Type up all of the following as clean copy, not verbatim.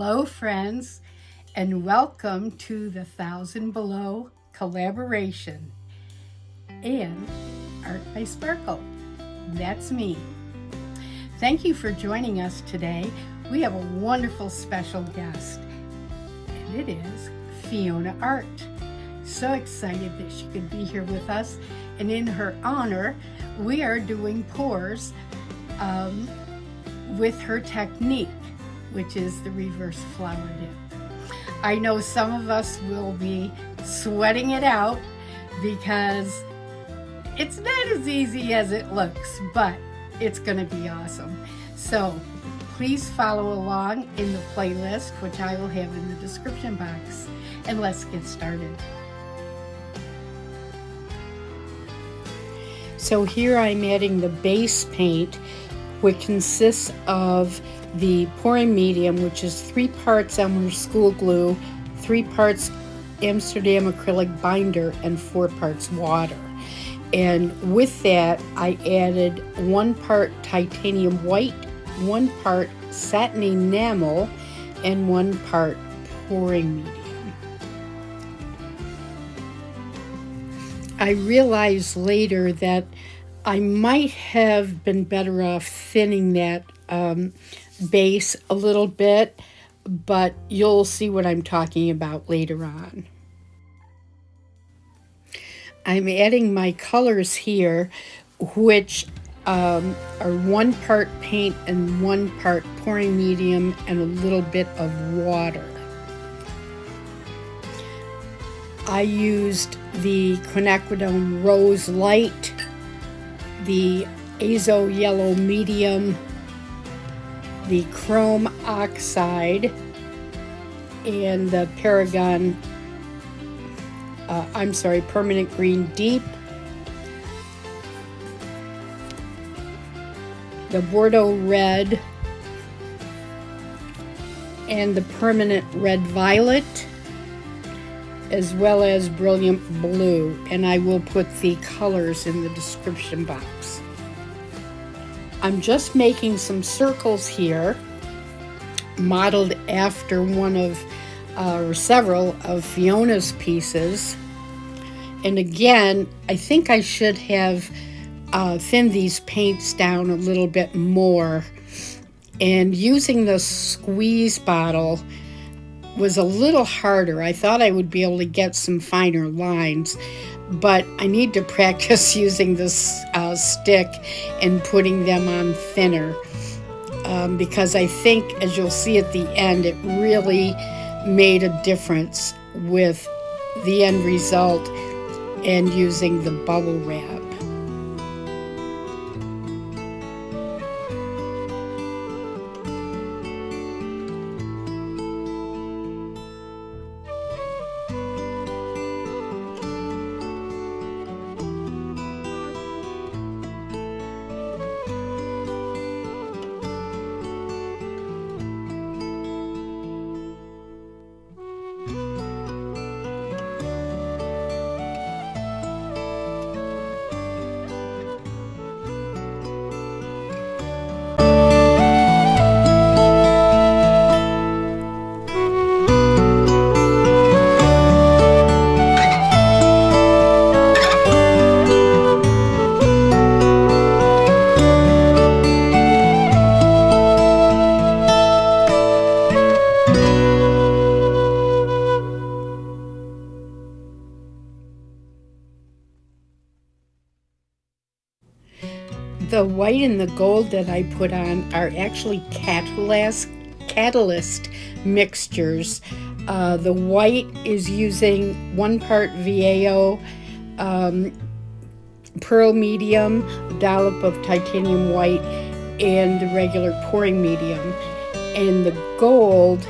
Hello, friends, and welcome to the Thousand Below collaboration and Art by Sparkle. That's me. Thank you for joining us today. We have a wonderful special guest, and it is Fiona Art. So excited that she could be here with us, and in her honor, we are doing pours with her technique, which is the reverse flower dip. I know some of us will be sweating it out because it's not as easy as it looks, but it's going to be awesome. So please follow along in the playlist, which I will have in the description box, and let's get started. So here I'm adding the base paint, which consists of the pouring medium, which is 3 parts Elmer's school glue, 3 parts Amsterdam acrylic binder, and 4 parts water. And with that, I added 1 part titanium white, 1 part satin enamel, and 1 part pouring medium. I realized later that I might have been better off thinning that base a little bit, but you'll see what I'm talking about later on. I'm adding my colors here, which are 1 part paint and 1 part pouring medium and a little bit of water. I used the Quinacridone Rose Light, the Azo Yellow Medium, the Chrome Oxide, and the Permanent Green Deep, the Bordeaux Red, and the Permanent Red Violet, as well as Brilliant Blue, and I will put the colors in the description box. I'm just making some circles here, modeled after one of or several of Fiona's pieces. And again, I think I should have thinned these paints down a little bit more. And using the squeeze bottle was a little harder. I thought I would be able to get some finer lines, but I need to practice using this stick and putting them on thinner because I think, as you'll see at the end, it really made a difference with the end result and using the bubble wrap. The white and the gold that I put on are actually catalyst mixtures. The white is using 1 part VAO, pearl medium, a dollop of titanium white, and the regular pouring medium. And the gold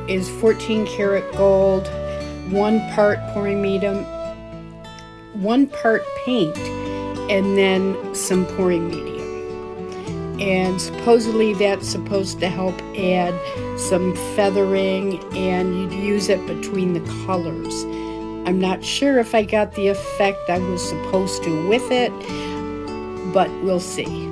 is 14 karat gold, 1 part pouring medium, 1 part paint, and then some pouring medium. And supposedly that's supposed to help add some feathering, and you'd use it between the colors. I'm not sure if I got the effect I was supposed to with it, but we'll see.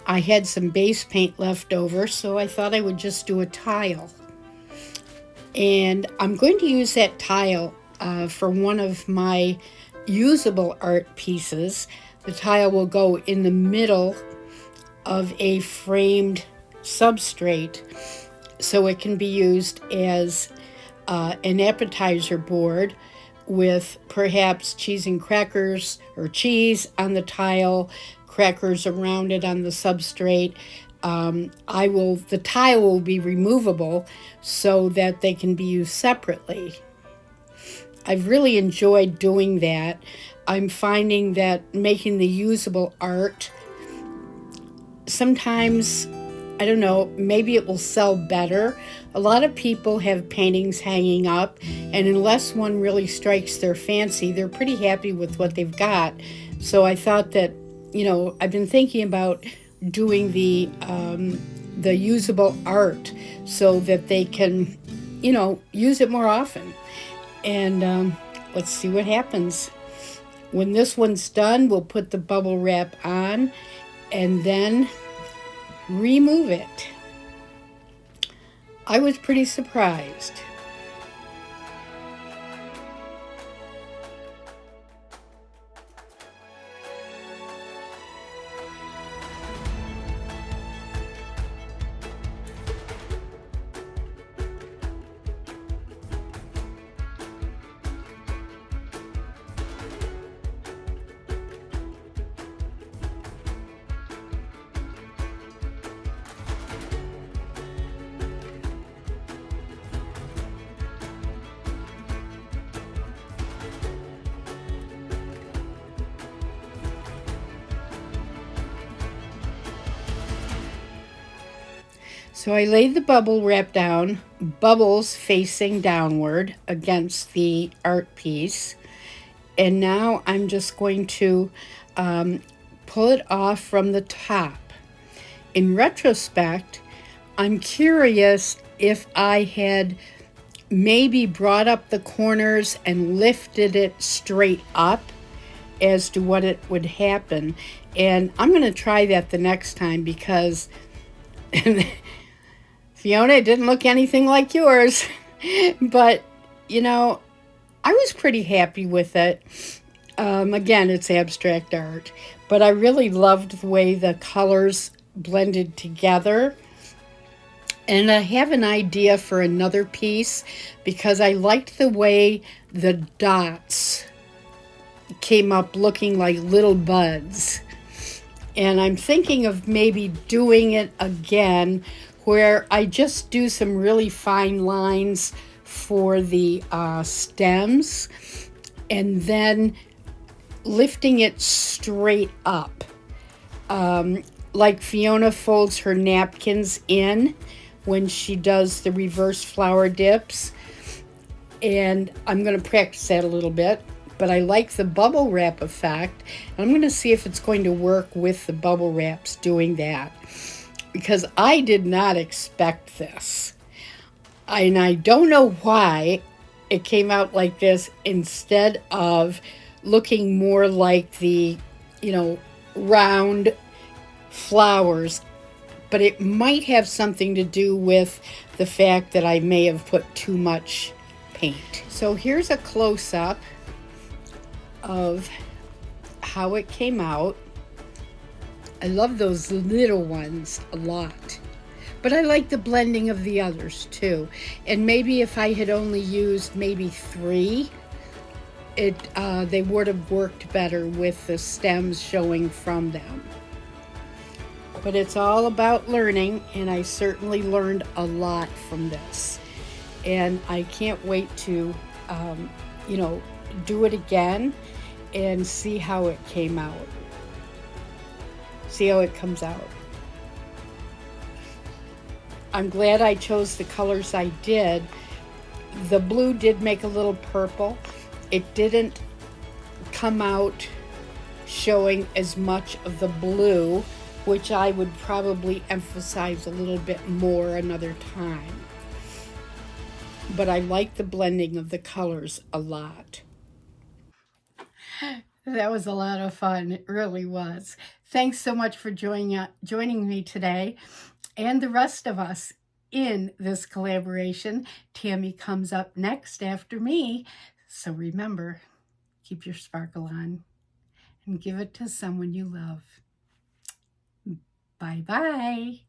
I had some base paint left over, so I thought I would just do a tile. And I'm going to use that tile for one of my usable art pieces. The tile will go in the middle of a framed substrate, so it can be used as an appetizer board with perhaps cheese and crackers, or cheese on the tile, crackers around it on the substrate. The tile will be removable so that they can be used separately. I've really enjoyed doing that. I'm finding that making the usable art, sometimes, I don't know, maybe it will sell better. A lot of people have paintings hanging up, and unless one really strikes their fancy, they're pretty happy with what they've got. So I thought that, I've been thinking about doing the usable art so that they can, use it more often. And let's see what happens. When this one's done, we'll put the bubble wrap on and then remove it. I was pretty surprised. So I laid the bubble wrap down, bubbles facing downward against the art piece. And now I'm just going to pull it off from the top. In retrospect, I'm curious if I had maybe brought up the corners and lifted it straight up as to what it would happen. And I'm going to try that the next time, because Fiona, it didn't look anything like yours. But, I was pretty happy with it. Again, it's abstract art, but I really loved the way the colors blended together. And I have an idea for another piece, because I liked the way the dots came up looking like little buds. And I'm thinking of maybe doing it again, where I just do some really fine lines for the stems, and then lifting it straight up, like Fiona folds her napkins in when she does the reverse flower dips. And I'm going to practice that a little bit, but I like the bubble wrap effect, and I'm going to see if it's going to work with the bubble wraps doing that, because I did not expect this. And I don't know why it came out like this instead of looking more like the, round flowers. But it might have something to do with the fact that I may have put too much paint. So here's a close-up of how it came out. I love those little ones a lot, but I like the blending of the others too. And maybe if I had only used maybe 3, they would have worked better with the stems showing from them. But it's all about learning, and I certainly learned a lot from this. And I can't wait to, do it again and see how it came out. See how it comes out. I'm glad I chose the colors I did. The blue did make a little purple. It didn't come out showing as much of the blue, which I would probably emphasize a little bit more another time. But I like the blending of the colors a lot. That was a lot of fun. It really was. Thanks so much for joining me today and the rest of us in this collaboration. Tammy comes up next after me. So remember, keep your sparkle on and give it to someone you love. Bye-bye.